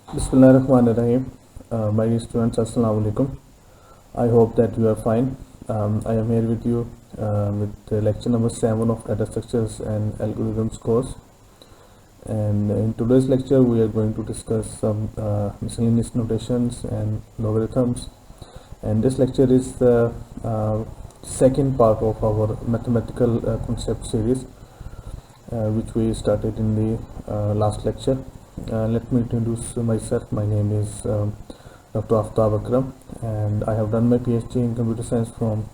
Bismillahirrahmanirrahim. My dear students, Assalamu alaikum. I hope that you are fine. I am here with you with lecture number 7 of Data Structures and Algorithms course. And in today's lecture, we are going to discuss some miscellaneous notations and logarithms. And this lecture is the second part of our mathematical concept series, which we started in the last lecture. Let me introduce myself. My name is Dr. Aftab Akram, and I have done my PhD in computer science from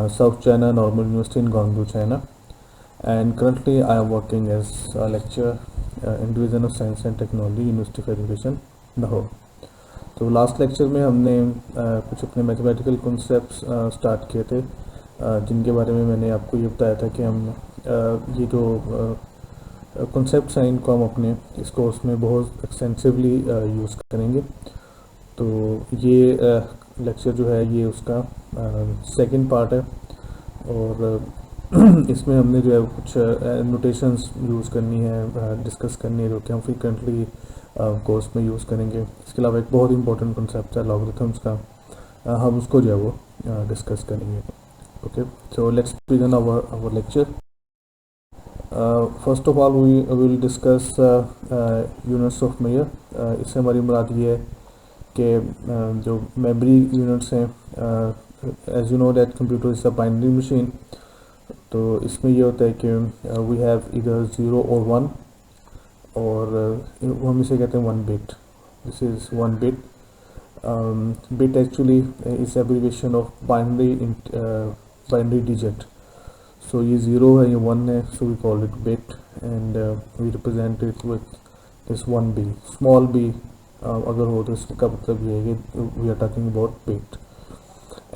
South China Normal University in Guangzhou, China. And currently I am working as a lecturer in Division of Science and Technology, University of Education, Lahore. तो last lecture में हमने कुछ अपने mathematical concepts start किए थे, जिनके बारे में मैंने आपको ये बताया था कि हम ये जो कॉन्सेप्ट्स हैं इनको हम अपने इस कोर्स में बहुत एक्सटेंसिवली यूज़ करेंगे। तो ये लेक्चर जो है ये उसका सेकंड पार्ट है, और इसमें हमने जो है कुछ नोटेशंस यूज़ करनी है, डिस्कस करनी है, जो कि हम फ्रीक्वेंटली कोर्स में यूज़ करेंगे। इसके अलावा एक बहुत इंपॉर्टेंट कॉन्सेप्ट है लॉगरिथम्स का, हम उसको जो है वो डिस्कस करेंगे। Okay, so let's begin our lecture. First of all we will discuss units of measure. इससे हमारी मुराद ये है कि जो मेमोरी यूनिट्स हैं, as you know that computer is a binary machine, तो इसमें ये होता है कि वी हैव इधर 0 और 1, और हम इसे कहते हैं 1 bit. This is 1 bit. Bit actually is abbreviation of binary digit. So ये 0 है, ये 1 है, so we call it bit, and we represent it with this 1 B. Small B अगर हो तो इसका मतलब ये है कि we are talking about bit.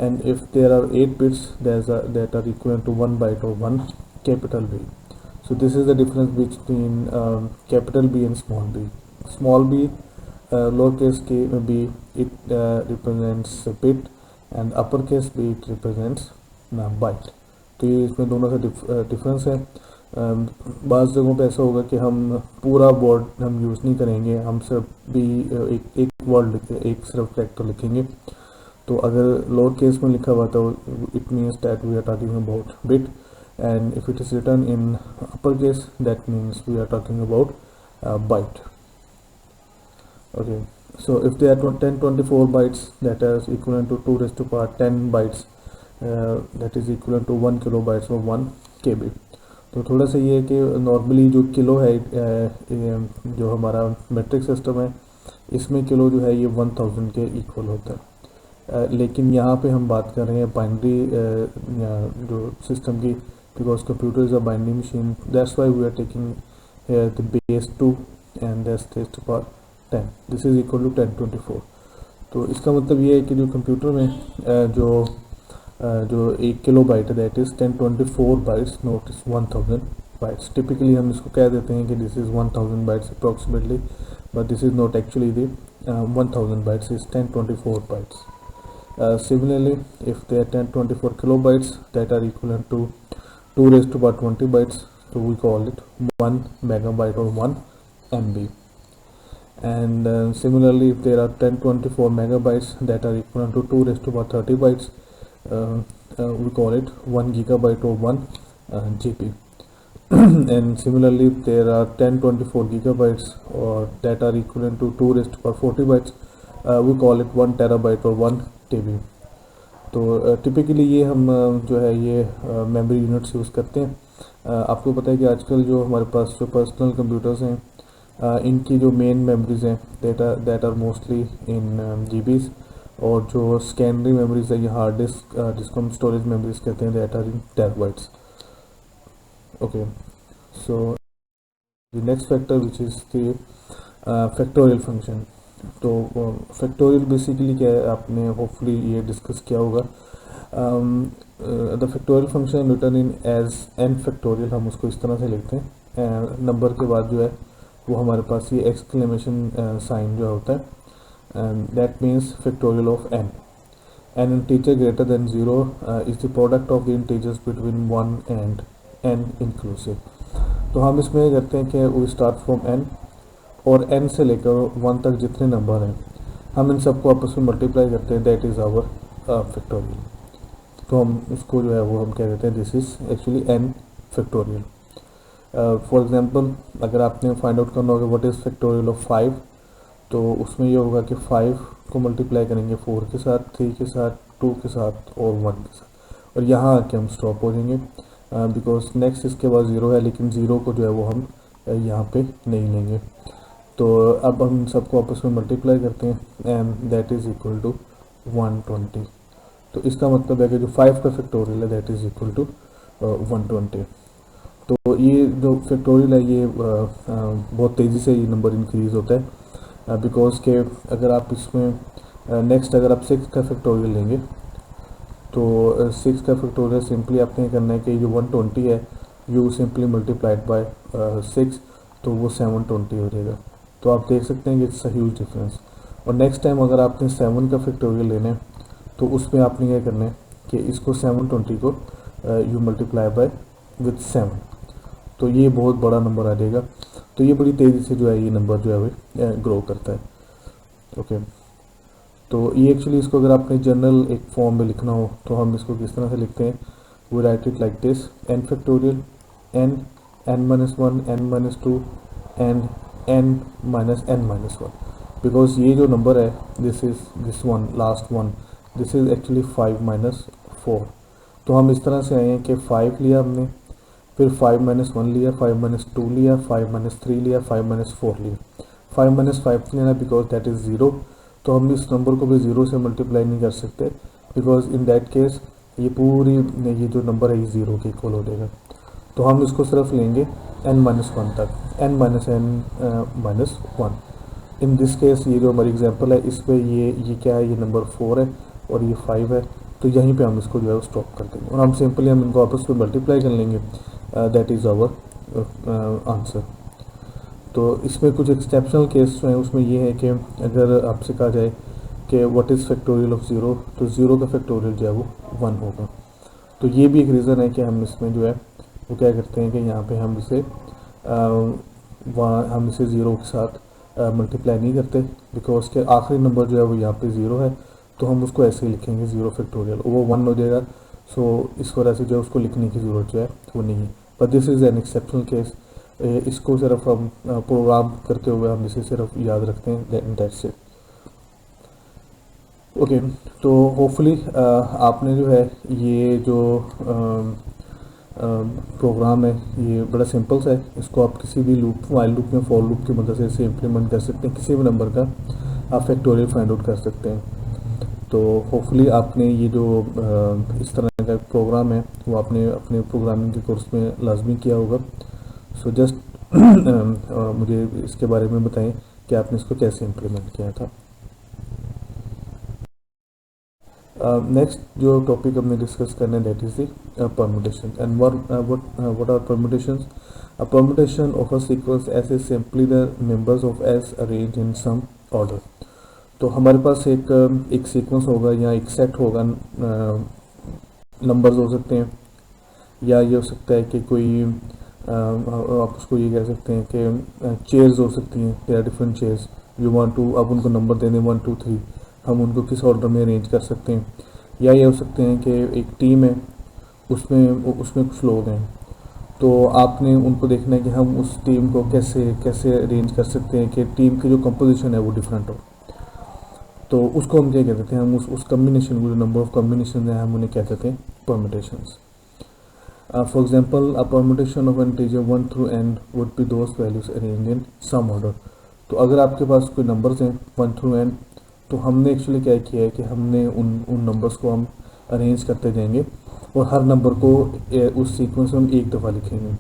And if there are 8 bits that are equivalent to 1 byte or 1 capital B. So this is the difference between capital B and small b. Small b, lowercase b, it represents a bit, and uppercase b it represents byte. तो ये इसमें दोनों का difference है। बाज़ जगहों पे ऐसा होगा कि हम पूरा वर्ड हम यूज़ नहीं करेंगे, हम सिर्फ भी एक वर्ड एक सिर्फ कैरेक्टर लिखेंगे। तो अगर लोअर केस में लिखा हुआ तो it means that we are talking about bit, and if it is written in upper case that means we are talking about byte. Okay, so if they are 1024 bytes that is equal to 2 raised to power 10 bytes, that is equal to 1 kilo bytes और 1 KB। तो थोड़ा सा ये है कि normally जो kilo है, जो हमारा मेट्रिक सिस्टम है, इसमें किलो जो है ये 1000 के इक्वल होता है। लेकिन यहाँ पे हम बात कर रहे हैं बाइनरी जो सिस्टम की, because computer is a binary machine, that's why we are taking the base 2 and that's raised to power 10। This is equal to 1024। तो इसका मतलब ये है कि जो कंप्यूटर में जो 1 किलो बाइट है that is 1024 bytes, not is 1000 bytes. Typically हम इसको कह देते हैं कि this is 1000 bytes approximately, but this is not actually the 1000 bytes, is 1024 bytes. Similarly, if they are 1024 kilobytes that are equivalent to 2 raised to power 20 bytes, so we call it 1 megabyte or 1 MB. And similarly, if there are 1024 megabytes that are equivalent to 2 raised to power 30 bytes, we call it 1 gigabyte or 1 GB. And similarly, if there are 1024 gigabytes or that are equivalent to 2 raised to power 40 bytes, we call it 1 terabyte or 1 TB। तो typically ये हम जो है ये memory units use करते हैं। आपको पता है कि आजकल जो हमारे पास जो पर्सनल कंप्यूटर्स हैं, इनकी जो मेन मेमोरीज हैं that are mostly in GBs, और जो सेकेंडरी मेमोरीज है, ये हार्ड डिस्क जिसको हम स्टोरेज मेमोरीज कहते हैं, that are in terabytes. Okay, so the next factor which is the factorial function. तो फैक्टोरियल बेसिकली क्या है, आपने होपफुली ये डिस्कस किया होगा। The factorial function return in as n factorial, हम उसको इस तरह से लिखते हैं। नंबर के बाद जो है वो हमारे पास ये एक्सक्लेमेशन साइन जो होता है, that means factorial of n। N integer greater than 0 is the product of the integers between 1 and n inclusive. तो हम इसमें करते हैं कि वी स्टार्ट फ्रॉम n और n से लेकर 1 तक जितने नंबर हैं हम इन सबको आपस में मल्टीप्लाई करते हैं, दैट इज़ आवर फैक्टोरियल। तो हम उसको जो है वो हम क्या कहते हैं, this is actually n factorial. For example अगर आपने फाइंड आउट करना होगा व्हाट इज़ फैक्टोरियल ऑफ 5, तो उसमें ये होगा कि 5 को मल्टीप्लाई करेंगे 4 के साथ, 3 के साथ, 2 के साथ और 1 के साथ, और यहाँ आके हम स्टॉप हो जाएंगे बिकॉज नेक्स्ट इसके बाद 0 है, लेकिन 0 को जो है वो हम यहाँ पे नहीं लेंगे। तो अब हम सबको आपस में मल्टीप्लाई करते हैं and that is equal to 120। तो इसका मतलब है कि जो 5 का फैक्टोरियल है दैट इज़ इक्वल टू 120। तो ये जो फैक्टोरियल है ये बहुत तेज़ी से ये नंबर इंक्रीज़ होता है बिकॉज के अगर आप इसमें नेक्स्ट अगर आप 6 का फैक्टोरियल लेंगे तो 6 का फैक्टोरियल सिंपली आपने करना है कि जो 120 है यू सिंपली मल्टीप्लाइड बाय 6, तो वो 720 हो जाएगा। तो आप देख सकते हैं कि इट्स अ ह्यूज डिफरेंस। और नेक्स्ट टाइम अगर आपने 7 का फैक्टोरियल लेना है तो उसमें आपने क्या करना है कि इसको 720 को यू मल्टीप्लाई बाय विथ 7, तो ये बहुत बड़ा नंबर आ जाएगा। तो ये बड़ी तेज़ी से जो है ये नंबर जो है वो ग्रो करता है। ओके, तो ये एक्चुअली इसको अगर आपने जनरल एक फॉर्म में लिखना हो तो हम इसको किस तरह से लिखते हैं, we write it like this, n factorial n n-1 n-2 and n-1, because ये जो नंबर है this is this one last one, this is actually 5 - 4। तो हम इस तरह से आए हैं कि 5 लिया हमने, फिर 5 - 1 लिया, 5 - 2 लिया, 5 - 3 लिया, 5 - 4 लिया। 5 - 5 लेना बिकॉज दैट इज़ 0। तो हम इस नंबर को भी 0 से मल्टीप्लाई नहीं कर सकते बिकॉज इन दैट केस ये पूरी ये जो नंबर है ये 0 के इक्वल हो जाएगा। तो हम इसको सिर्फ लेंगे n-1 तक, n-1। इन दिस केस ये जो हमारी एग्जांपल है इस पे ये क्या है, ये नंबर 4 है और ये 5 है, तो यहीं पे हम इसको जो है स्टॉप कर देंगे और हम सिंपली हम इनको आपस में मल्टीप्लाई कर लेंगे, दैट इज़ आवर आंसर। तो इसमें कुछ एक्सेप्शनल केस जो हैं उसमें ये है कि अगर आपसे कहा जाए कि व्हाट इज़ फैक्टोरियल ऑफ 0, तो 0 का फैक्टोरियल जो है वो 1 होगा। तो ये भी एक रीज़न है कि हम इसमें जो है वो क्या करते हैं कि यहाँ पे हम इसे हम इसे 0 के साथ मल्टीप्लाई नहीं करते बिकॉज के आखिरी नंबर जो है वो यहाँ पे 0 है, तो हम उसको ऐसे ही लिखेंगे 0 फैक्टोरियल, वो 1 हो जाएगा। सो इस वजह से जो है उसको लिखने की ज़रूरत जो है वो नहीं है, but this is an exceptional case. इसको सिर्फ हम प्रोग्राम करते हुए हम इसे सिर्फ याद रखते हैं, दैट्स इट। ओके, तो होपफुली आपने जो है ये जो प्रोग्राम है ये बड़ा सिंपल सा है, इसको आप किसी भी लूप वाइल लूप में फॉर लूप की मदद से इसे इम्प्लीमेंट कर सकते हैं, किसी भी नंबर का आप फैक्टोरियल फाइंड आउट कर सकते हैं। तो होपफुली आपने ये जो इस तरह का प्रोग्राम है वो आपने अपने प्रोग्रामिंग के कोर्स में लाजमी किया होगा। सो जस्ट मुझे इसके बारे में बताएं कि आपने इसको कैसे इम्प्लीमेंट किया था। नेक्स्ट जो टॉपिक हमने डिस्कस करना है that is the permutation and what are permutations? A permutation of a sequence S is simply the members of S arranged in some order। तो हमारे पास एक सीक्वेंस होगा या एक सेट होगा, नंबर्स हो सकते हैं या ये हो सकता है कि कोई आप उसको ये कह सकते हैं कि चेयर्स हो सकती हैं, there are different chairs, you want to आप उनको नंबर दे दें 1 2 3, हम उनको किस ऑर्डर में अरेंज कर सकते हैं। या ये हो सकते हैं कि एक टीम है उसमें कुछ लोग हैं, तो आपने उनको देखना है कि हम उस टीम को कैसे कैसे अरेंज कर सकते हैं कि टीम की जो कंपोजिशन है वो डिफरेंट हो। तो उसको हम क्या कहते हैं, हम उस कम्बिनेशन को जो नंबर ऑफ कम्बिनेशन है हम उन्हें क्या कहते हैं, permutations. For example, a permutation of an integer 1 through n would be those values arranged in some order। तो अगर आपके पास कोई नंबर्स हैं 1 through n, तो हमने एक्चुअली क्या किया है कि हमने उन नंबर्स को हम अरेंज करते जाएंगे और हर नंबर को उस सीक्वेंस में हम एक दफ़ा लिखेंगे।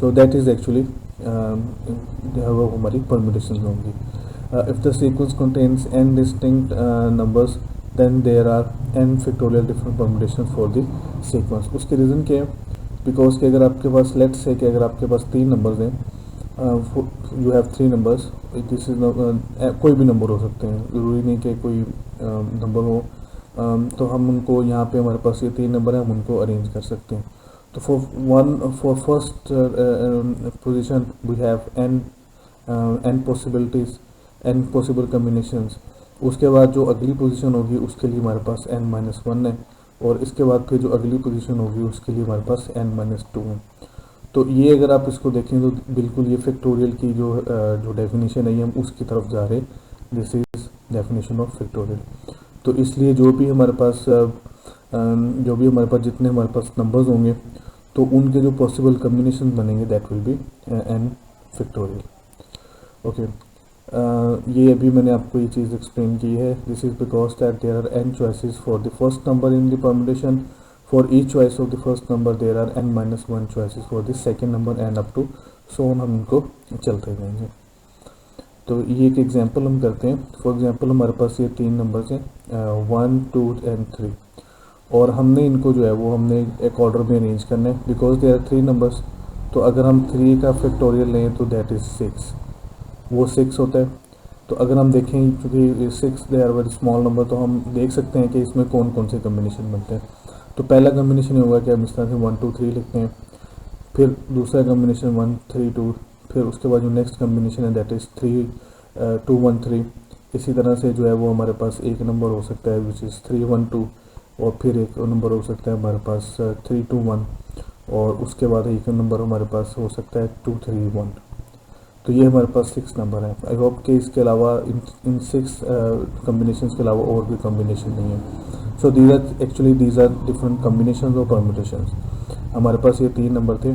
सो दैट इज़ एक्चुअली वो हमारी परम्यूटेशन होंगी। If the sequence contains n distinct numbers then there are n factorial different permutation for the sequence. उसके रीज़न क्या है, बिकॉज कि अगर आपके पास लेट्स से कि अगर आपके पास 3 नंबर्स हैं, you have 3 numbers, this is कोई भी नंबर हो सकते हैं, ज़रूरी नहीं कि कोई नंबर हो, तो हम उनको यहाँ पे हमारे पास ये 3 नंबर हैं, हम उनको अरेंज कर सकते हैं। तो for first position we have n n possibilities, n possible combinations. उसके बाद जो अगली पोजीशन होगी उसके लिए हमारे पास n-1 है, और इसके बाद फिर जो अगली पोजीशन होगी उसके लिए हमारे पास n-2 है। तो ये अगर आप इसको देखें तो बिल्कुल ये फैक्टोरियल की जो डेफिनेशन है ये हम उसकी तरफ जा रहे हैं। This is definition of factorial. तो इसलिए जो भी हमारे पास जितने हमारे पास नंबर्स होंगे तो उनके जो पॉसिबल कम्बिनेशन बनेंगे that will be n factorial. Okay, ये अभी मैंने आपको ये चीज़ एक्सप्लेन की है। This is because that there are n choices for the first number in the permutation. For each choice of the first number there are n-1 choices for the second number and up to so on. हम इनको चलते जाएंगे। तो ये एक example हम करते हैं। फॉर एग्जांपल हमारे पास ये 3 नंबर्स हैं 1, 2 एंड 3, और हमने इनको जो है वो हमने एक ऑर्डर में अरेंज करना है बिकॉज देयर आर 3 नंबर्स। तो अगर हम 3 का फैक्टोरियल लें तो दैट इज़ 6, वो 6 होता है। तो अगर हम देखें क्योंकि 6 they are very small number, तो हम देख सकते हैं कि इसमें कौन कौन से कम्बिनेशन बनते हैं। तो पहला कम्बिनेशन ये होगा कि हम इस तरह से 1, 2, 3 लिखते हैं, फिर दूसरा कम्बिनेशन 1, 3, 2, फिर उसके बाद जो नेक्स्ट कम्बिनेशन है दैट इज़ 3, 2, 1, 3। इसी तरह से जो है वो हमारे पास एक नंबर हो सकता है विच इज़ 3, 1, 2, और फिर एक नंबर हो सकता है हमारे पास 3, 2, 1, और उसके बाद एक नंबर हमारे पास हो सकता है 2, 3, 1। तो ये हमारे पास 6 नंबर है। आई होप कि इसके अलावा इन 6 कम्बिनेशंस के अलावा और भी कम्बिनेशन नहीं है। So these are different combinations और परम्यूटेशंस। हमारे पास ये 3 नंबर थे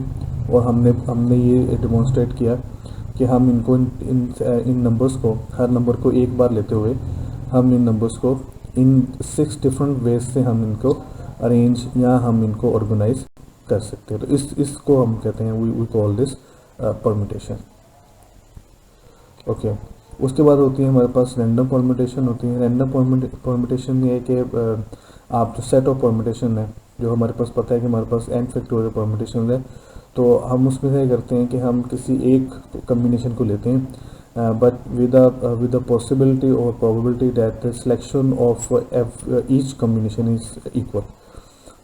और हमने ये डिमॉन्स्ट्रेट किया कि हम इनको इन नंबर्स को, हर नंबर को एक बार लेते हुए हम इन नंबर्स को इन 6 डिफरेंट वेज से हम इनको अरेंज या हम इनको ऑर्गेनाइज कर सकते हैं। तो इसको हम कहते हैं we call this permutation. Okay, उसके बाद होती है हमारे पास रैंडम परम्यूटेशन होती है। रैंडम परम्यूटेशन ये है कि आप जो सेट ऑफ परम्यूटेशन है, जो हमारे पास पता है कि हमारे पास n फैक्टोरियल परम्यूटेशन है, तो हम उसमें से करते हैं कि हम किसी एक कम्बिनेशन को लेते हैं बट विद द पॉसिबिलिटी और probability that the selection of each combination is equal.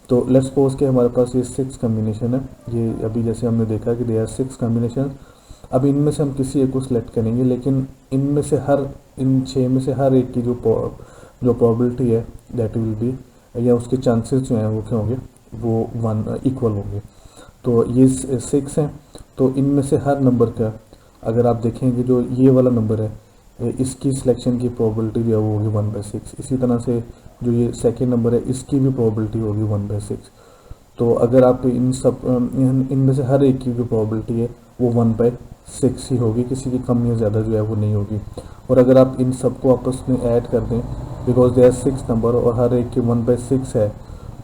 तो लेट्स सपोज कि हमारे पास ये 6 कम्बिनेशन है। ये अभी जैसे हमने देखा कि दे आर 6 कम्बिनेशन। अब इनमें से हम किसी एक को सिलेक्ट करेंगे, लेकिन इनमें से इन 6 में से हर एक की जो प्रोबेबिलिटी है दैट विल बी, या उसके चांसेस जो हैं वो क्या होंगे, वो 1 इक्वल होंगे। तो ये 6 हैं, तो इनमें से हर नंबर का अगर आप देखेंगे जो ये वाला नंबर है इसकी सिलेक्शन की प्रोबेबिलिटी जो है वो होगी 1/6। इसी तरह से जो ये सेकेंड नंबर है इसकी भी प्रोबेबिलिटी होगी 1/6। तो अगर आप इनमें से हर एक की जो प्रोबेबिलिटी है वो 1/6 ही होगी, किसी की कम या ज़्यादा जो है वो नहीं होगी। और अगर आप इन सबको आपस में ऐड कर दें बिकॉज दे आर 6 नंबर और हर एक की 1/6 है,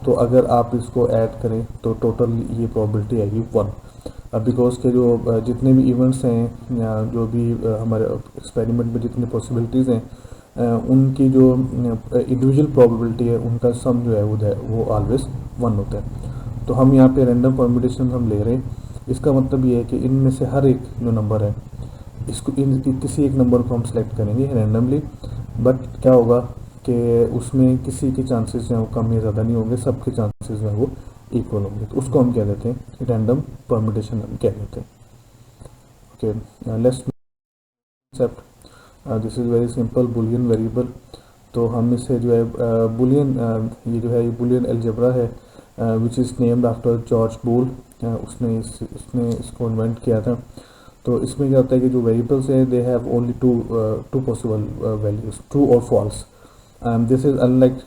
तो अगर आप इसको ऐड करें तो टोटल ये प्रोबेबिलिटी आएगी 1। अब बिकॉज के जो जितने भी इवेंट्स हैं या जो भी हमारे एक्सपेरिमेंट में जितनी पॉसिबिलिटीज़ हैं उनकी जो इंडिविजुअल प्रोबेबिलिटी है उनका सम जो है वो ऑलवेज 1 होता है। तो हम यहाँ पे रैंडम परम्यूटेशन हम ले रहे हैं। इसका मतलब ये है कि इनमें से हर एक जो नंबर है इसको किसी एक नंबर को हम सेलेक्ट करेंगे रैंडमली, बट क्या होगा कि उसमें किसी के चांसेस जो है वो कम या ज़्यादा नहीं होंगे, सबके चांसेस जो है वो इक्वल होंगे। तो उसको हम क्या कहते हैं, रैंडम परम्यूटेशन हम क्या कहते हैं। Okay, let's accept this is very simple Boolean variable. तो हम इसे जो है बुलियन ये जो है ये बुलियन अलजेब्रा है which is named after George Boole. उसने इसको इन्वेंट किया था। तो इसमें क्या होता है कि जो वेरिएबल्स हैं they have only two possible values, true और फॉल्स। दिस इज़ अनलाइक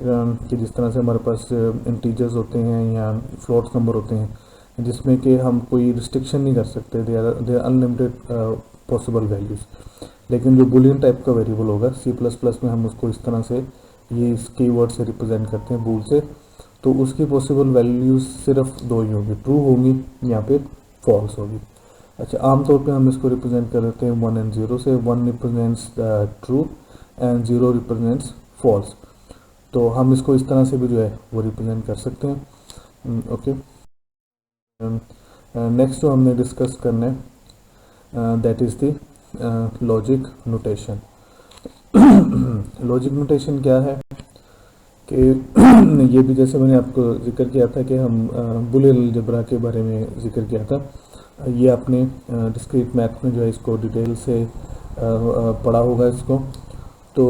कि जिस तरह से हमारे पास इंटीजर्स होते हैं या फ्लोट्स नंबर होते हैं जिसमें कि हम कोई रिस्ट्रिक्शन नहीं कर सकते, they are unlimited possible values. लेकिन जो बुलियन टाइप का वेरिएबल होगा C++ में हम उसको इस तरह से ये इस कीवर्ड से रिप्रेजेंट करते हैं बूल से। तो उसकी पॉसिबल वैल्यूज सिर्फ 2 ही होगी, ट्रू होंगी यहाँ पे फॉल्स होगी। अच्छा, आमतौर पे हम इसको रिप्रेजेंट कर देते हैं 1 and 0 से। 1 represents true and 0 represents false. तो हम इसको इस तरह से भी जो है वो रिप्रेजेंट कर सकते हैं। ओके, नेक्स्ट जो हमने डिस्कस करना है that is the logic notation. Logic notation क्या है कि ये भी जैसे मैंने आपको जिक्र किया था कि हम बुलियन अलजेब्रा के बारे में जिक्र किया था। ये आपने डिस्क्रीट मैथ में जो है इसको डिटेल से पढ़ा होगा इसको। तो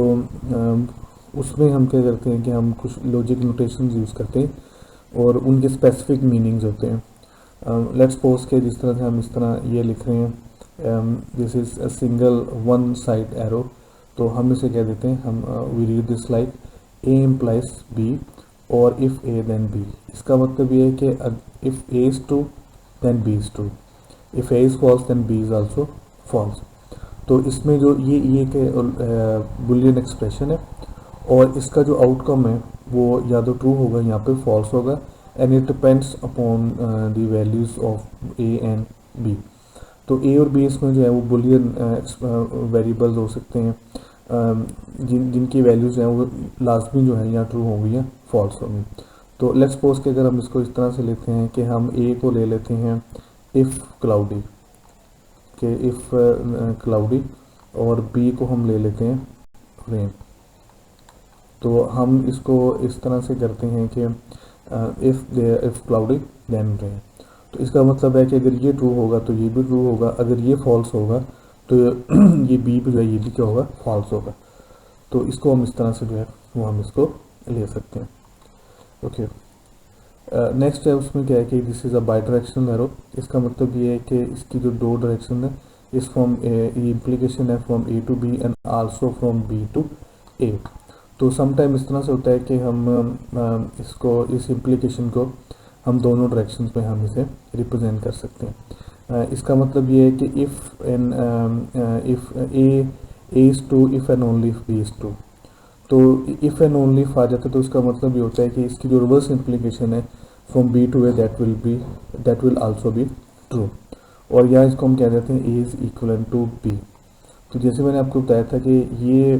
उसमें हम क्या करते हैं कि हम कुछ लॉजिक नोटेशंस यूज़ करते हैं और उनके स्पेसिफिक मीनिंग्स होते हैं। लेट्स सपोज के जिस तरह से हम इस तरह ये लिख रहे हैं, this is a single one side arrow, तो हम इसे कह देते हैं, हम we read this like A implies B और इफ़ ए देन बी। इसका मतलब ये है कि if A is true then B is true, if A is false then B is also false. तो इसमें जो ये बुलियन एक्सप्रेशन है और इसका जो आउटकम है वो या तो ट्रू होगा यहाँ पे फॉल्स होगा, and it depends upon the values of A and B. तो ए और बी इसमें जो है वो बुलियन वेरिएबल्स हो सकते हैं, जिनकी वैल्यूज हैं वो लाजमी जो है या ट्रू होंगी या फॉल्स होंगी। तो लेट्स सपोज कि अगर हम इसको इस तरह से लेते हैं कि हम ए को ले लेते हैं इफ़ क्लाउडी, के इफ़ क्लाउडी, और बी को हम ले लेते हैं रेन। तो हम इसको इस तरह से करते हैं कि इफ़ क्लाउडी देन रेन। तो इसका मतलब है कि अगर ये ट्रू होगा तो ये भी ट्रू होगा, अगर ये फॉल्स होगा तो ये बी भी जो है ये भी क्या होगा, फॉल्स होगा। तो इसको हम इस तरह से जो है वो हम इसको ले सकते हैं। ओके, नेक्स्ट है उसमें क्या है कि this is a by directional arrow. इसका मतलब ये है कि इसकी जो दो डायरेक्शन है, इस फ्रॉम ये इम्प्लीकेशन है from A to B and also from B to A. तो समटाइम इस तरह से होता है कि हम इसको इस इम्प्लीकेशन को हम दोनों डायरेक्शंस में हम इसे रिप्रेजेंट कर सकते हैं। इसका मतलब ये है कि if A is true if and only if B is true. तो इफ़ एंड ओनली इफ आ जाता है तो इसका मतलब ये होता है कि इसकी जो रिवर्स इम्प्लीकेशन है from B to A that will also be true. और यहाँ इसको हम कह देते हैं A is equal to B. तो जैसे मैंने आपको बताया था कि ये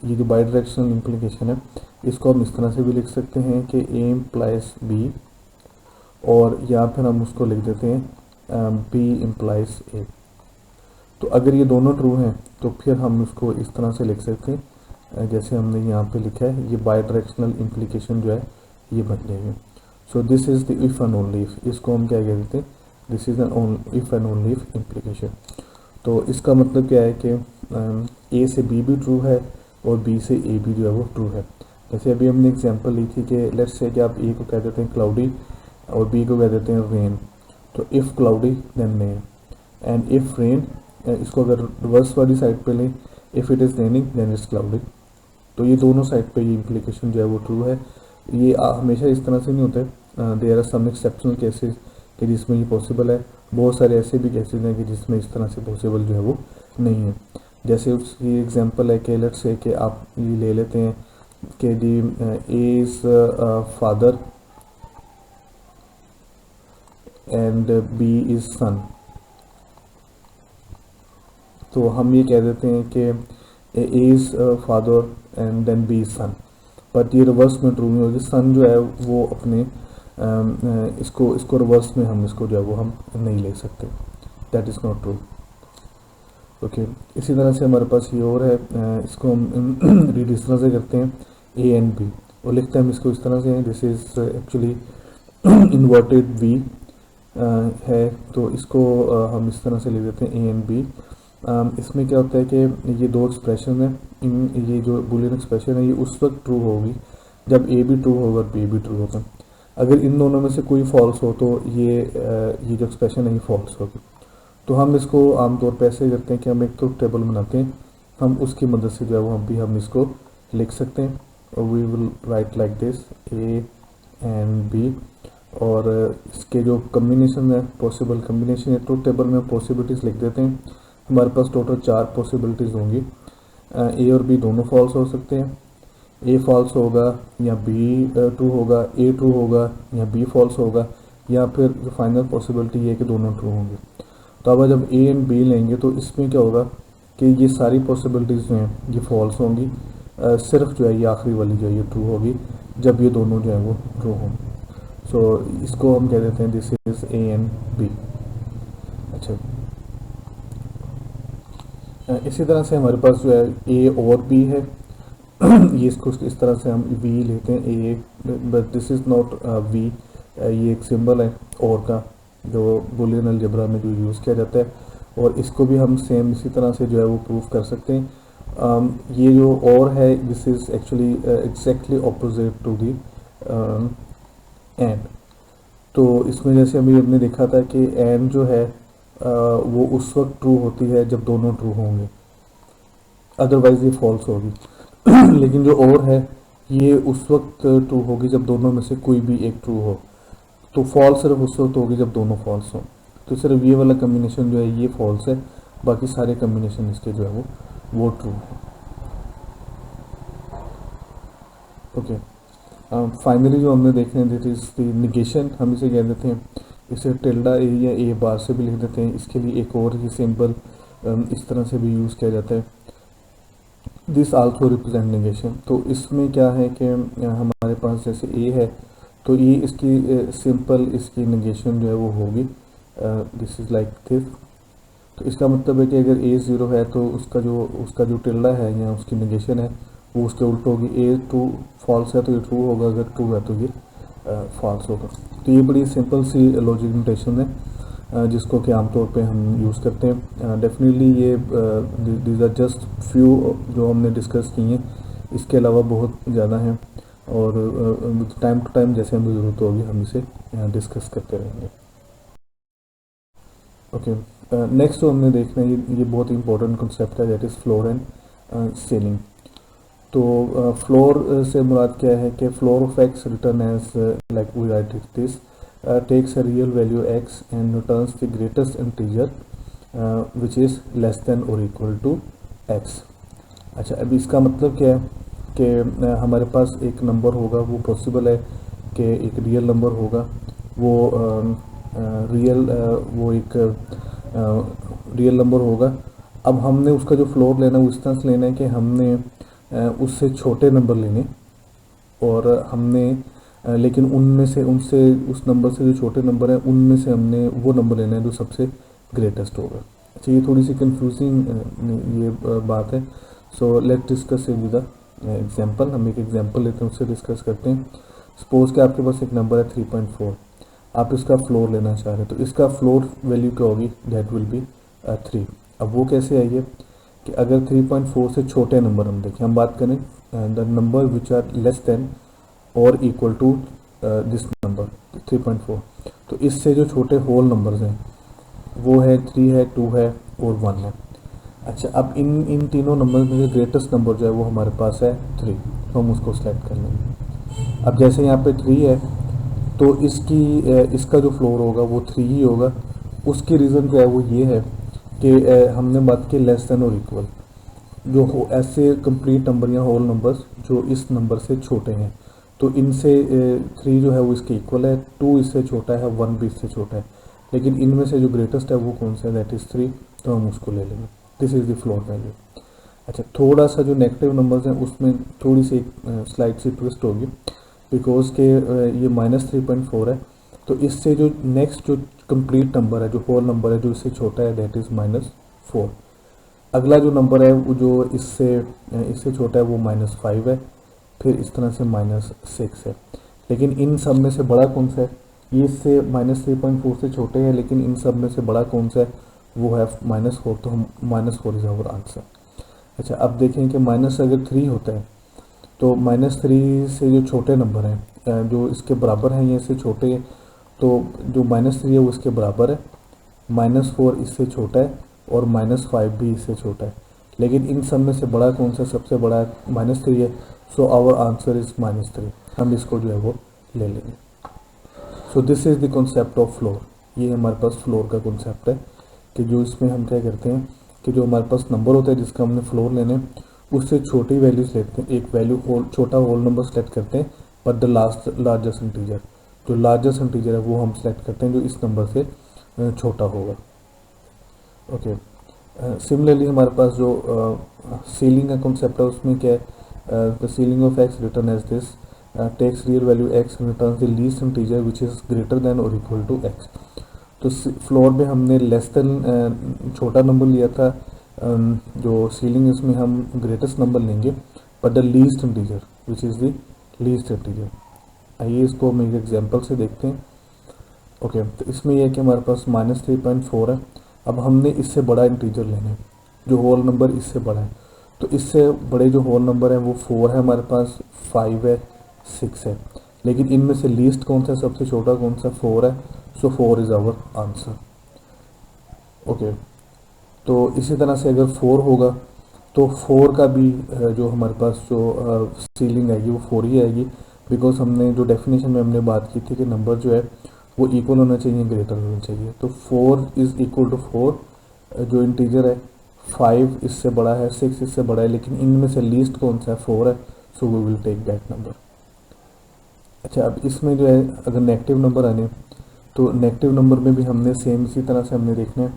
जो बाई डायरेक्शनल इम्प्लीकेशन है इसको हम इस तरह से भी लिख सकते हैं कि ए इम्प्लाइज बी, और या फिर हम उसको लिख देते हैं बी इम्प्लाइज ए। तो अगर ये दोनों ट्रू हैं तो फिर हम उसको इस तरह से लिख सकते हैं जैसे हमने यहाँ पे लिखा है, ये बाई डायरेक्शनल इम्प्लीकेशन जो है ये बन जाएगी। So this is the if and only if, इसको हम क्या कह देते हैं, this is an if and only if implication. तो इसका मतलब क्या है कि ए से बी भी ट्रू है और बी से ए भी जो है वो ट्रू है। जैसे अभी हमने एग्जांपल ली थी कि लेट्स से कि आप ए को कह देते हैं क्लाउडी और बी को कह देते हैं रेन। तो if cloudy then rain, and if rain, इसको अगर रिवर्स वाली साइड पे लें, if it is raining then it's cloudy. तो ये दोनों साइड पे ये इम्प्लीकेशन जो है वो ट्रू है। ये हमेशा इस तरह से नहीं होता है, there are some exceptional cases कि जिसमें ये पॉसिबल है, बहुत सारे ऐसे भी केसेस हैं कि जिसमें इस तरह से पॉसिबल जो है वो नहीं है। जैसे उसकी एग्जांपल है कि लेट्स से कि आप ये ले लेते हैं कि जी A is father and B is son. तो हम ये कह देते हैं कि A is father and then B is son, but ये रिवर्स में ट्रू नहीं होगी। सन जो है वो अपने इसको रिवर्स में हम इसको जो है वो हम नहीं ले सकते, that is not true. Okay, इसी तरह से हमारे पास ये और है, इसको हम रीड इस तरह से करते हैं ए एंड बी, और लिखते हैं हम इसको इस तरह से, this is actually inverted we है। तो इसको हम इस तरह से लिख देते हैं ए एंड बी। इसमें क्या होता है कि ये दो एक्सप्रेशन है, ये जो बुलियन एक्सप्रेशन है ये उस वक्त ट्रू होगी जब ए भी ट्रू होगा और बी भी ट्रू होगा। अगर इन दोनों में से कोई फॉल्स हो तो ये जो एक्सप्रेशन है ये फॉल्स होगी। तो हम इसको आमतौर पर ऐसे करते हैं कि हम एक ट्रुथ टेबल बनाते हैं, हम उसकी मदद से जो है हम इसको लिख सकते हैं। We will write like this A and B, और इसके जो कम्बिनेशन है, पॉसिबल कम्बिनेशन है, ट्रुथ टेबल में पॉसिबिलिटीज़ लिख देते हैं। हमारे पास टोटल 4 पॉसिबिलिटीज़ होंगी। ए और बी दोनों फॉल्स हो सकते हैं, ए फॉल्स होगा या बी ट्रू होगा, ए ट्रू होगा या बी फॉल्स होगा, या फिर जो फाइनल पॉसिबिलिटी ये है कि दोनों ट्रू होंगे। तो अब जब ए एंड बी लेंगे तो इसमें क्या होगा कि ये सारी पॉसिबिलिटीज़ जो हैं ये फॉल्स होंगी, सिर्फ जो है ये आखिरी वाली जो है ये ट्रू होगी जब ये दोनों जो है वो ट्रू हों। सो इसको हम कह देते हैं this is A and B. अच्छा, इसी तरह से हमारे पास जो है ए और बी है। ये इसको इस तरह से हम वी लेते हैं A, but this is not V, ये एक सिंबल है और का जो बुलियन अलजेब्रा में जो यूज़ किया जाता है। और इसको भी हम सेम इसी तरह से जो है वो प्रूफ कर सकते हैं। ये जो और है this is actually exactly opposite to the and. तो इसमें जैसे अभी हमने देखा था कि एंड जो है वो उस वक्त ट्रू होती है जब दोनों ट्रू होंगे, अदरवाइज ये फॉल्स होगी। लेकिन जो और है ये उस वक्त ट्रू होगी जब दोनों में से कोई भी एक ट्रू हो। तो फॉल्स सिर्फ उस वक्त होगी जब दोनों फॉल्स हों। तो सिर्फ ये वाला कम्बिनेशन जो है ये फॉल्स है, बाकी सारे कम्बिनेशन इसके जो है वो ट्रू है। ओके, फाइनली जो हमने देखने दी थी इसकी निगेशन, हम इसे कह देते हैं, इसे टिल्डा ए या ए बार से भी लिख देते हैं। इसके लिए एक और ही सिंबल इस तरह से भी यूज़ किया जाता है, दिस आल्सो रिप्रेजेंट निगेशन। तो इसमें क्या है कि हमारे पास जैसे ए है तो ये इसकी सिंपल इसकी निगेशन जो है वो होगी दिस इज़ लाइक दिस। तो इसका मतलब है कि अगर ए ज़ीरो है तो उसका जो टिल्डा है या उसकी निगेशन है वो उसके उल्ट होगी। ए ट्रू फॉल्स है तो ये ट्रू होगा, अगर ट्रू है तो ये फॉल्स होगा। तो ये बड़ी सिंपल सी लॉजिक नोटेशन है जिसको कि आमतौर पे हम यूज़ करते हैं। डेफिनेटली ये दीज आर जस्ट फ्यू जो हमने डिस्कस किए हैं, इसके अलावा बहुत ज़्यादा हैं और टाइम टू टाइम जैसे हमें ज़रूरत होगी हम इसे डिस्कस करते रहेंगे। ओके, नेक्स्ट जो हमने देखना है ये बहुत इंपॉर्टेंट कंसेप्ट है, that is floor and ceiling. तो फ्लोर से मुराद क्या है कि floor of x return as like we write it this takes a real value x and returns the greatest integer which is less than और equal to x. अच्छा, अभी इसका मतलब क्या है कि हमारे पास एक नंबर होगा, वो पॉसिबल है कि एक रियल नंबर होगा, वो रियल नंबर होगा। अब हमने उसका जो फ्लोर लेना है उस तरह से लेना है कि हमने उससे छोटे नंबर लेने और हमने लेकिन उनमें से उनसे उस नंबर से जो छोटे नंबर हैं उनमें से हमने वो नंबर लेना है जो सबसे ग्रेटेस्ट होगा। अच्छा, ये थोड़ी सी कंफ्यूजिंग ये बात है। So let discuss with the example. हम एक एग्जांपल लेते हैं, उससे डिस्कस करते हैं। सपोज कि आपके पास एक नंबर है 3.4, आप इसका फ्लोर लेना चाह रहे हैं, तो इसका फ्लोर वैल्यू क्या होगी, दैट विल बी 3। अब वो कैसे आई है कि अगर 3.4 से छोटे नंबर हम देखें, हम बात करें the number which are less than और इक्वल टू दिस नंबर 3.4, तो इससे जो छोटे होल नंबर्स हैं वो है 3 है, 2 है और 1 है। अच्छा, अब इन तीनों नंबर में से ग्रेटेस्ट नंबर जो है वो हमारे पास है 3, तो हम उसको सेलेक्ट कर लेंगे। अब जैसे यहाँ पे 3 है तो इसका जो फ्लोर होगा वो 3 ही होगा। उसकी रीज़न क्या है, वो ये है कि हमने बात की लेस देन और इक्वल, जो ऐसे कंप्लीट नंबर या होल नंबर्स जो इस नंबर से छोटे हैं, तो इनसे 3 जो है वो इसके इक्वल है, 2 इससे छोटा है, 1 भी इससे छोटा है, लेकिन इनमें से जो ग्रेटेस्ट है वो कौन सा है, दैट इज़ 3, तो हम उसको ले लेंगे। This is the floor value. अच्छा, थोड़ा सा जो नेगेटिव नंबर्स हैं उसमें थोड़ी सी स्लाइड सी ट्विस्ट होगी, बिकॉज के ये -3.4 है, तो इससे जो नेक्स्ट जो कंप्लीट नंबर है, जो होल नंबर है जो इससे छोटा है, दैट इज़ -4। अगला जो नंबर है वो जो इससे छोटा है वो -5 है, फिर इस तरह से -6 है। लेकिन इन सब में से बड़ा कौन सा है, ये इससे -3.4 से छोटे हैं, लेकिन इन सब में से बड़ा कौन सा है, वो है -4, तो हम -4 इज आवर आंसर। अच्छा, अब देखें कि माइनस अगर 3 होता है तो -3 से जो छोटे नंबर हैं जो इसके बराबर हैं, ये इससे छोटे हैं, तो जो -3 है वो इसके बराबर है, -4 इससे छोटा है और -5 भी इससे छोटा है, लेकिन इन सब में से बड़ा कौन सा, सबसे बड़ा है -3 है, सो आवर आंसर इज -3। हम इसको जो है वो ले लेंगे। So this is the concept of floor. ये हमारे पास फ्लोर का कॉन्सेप्ट है कि जो इसमें हम क्या करते हैं कि जो हमारे पास नंबर होता है जिसका हमने फ्लोर लेने उससे छोटी वैल्यूज लेते हैं, एक वैल्यू छोटा होल नंबर सेलेक्ट करते हैं, बट द लार्जेस्ट इंटीजर, जो लार्जेस्ट इंटीजर है वो हम सेलेक्ट करते हैं जो इस नंबर से छोटा होगा। ओके, सिमिलरली हमारे पास जो सीलिंग का कॉन्सेप्ट है उसमें क्या है, the ceiling of x return as this takes real value x return the least integer which is greater than और इक्वल टू एक्स। तो फ्लोर में हमने लेस देन छोटा नंबर लिया था, जो सीलिंग इसमें हम ग्रेटेस्ट नंबर लेंगे, but the least integer which is the least integer. आइए इसको हम एक एग्जांपल से देखते हैं। ओके, तो इसमें यह है कि हमारे पास -3.4 है। अब हमने इससे बड़ा इंटीजर लेना है, जो होल नंबर इससे बड़ा है। तो इससे बड़े जो होल नंबर है वो 4 है हमारे पास, 5 है, 6 है, लेकिन इनमें से लीस्ट कौन सा, सबसे छोटा कौन सा, 4 है। सो 4 इज़ आवर आंसर। ओके, तो इसी तरह से अगर 4 होगा तो 4 का भी जो हमारे पास जो सीलिंग आएगी वो 4 ही आएगी, बिकॉज हमने जो डेफिनेशन में हमने बात की थी कि नंबर जो है वो इक्वल होना चाहिए, ग्रेटर होना चाहिए। तो 4 इज़ इक्वल टू 4, जो इंटीजर है 5 इससे बड़ा है, 6 इससे बड़ा है, लेकिन इनमें से लीस्ट कौन सा है, 4 है। So we will take that number. अच्छा, अब इसमें जो है अगर नेगेटिव नंबर आने, तो नेगेटिव नंबर में भी हमने सेम इसी तरह से हमने देखना है।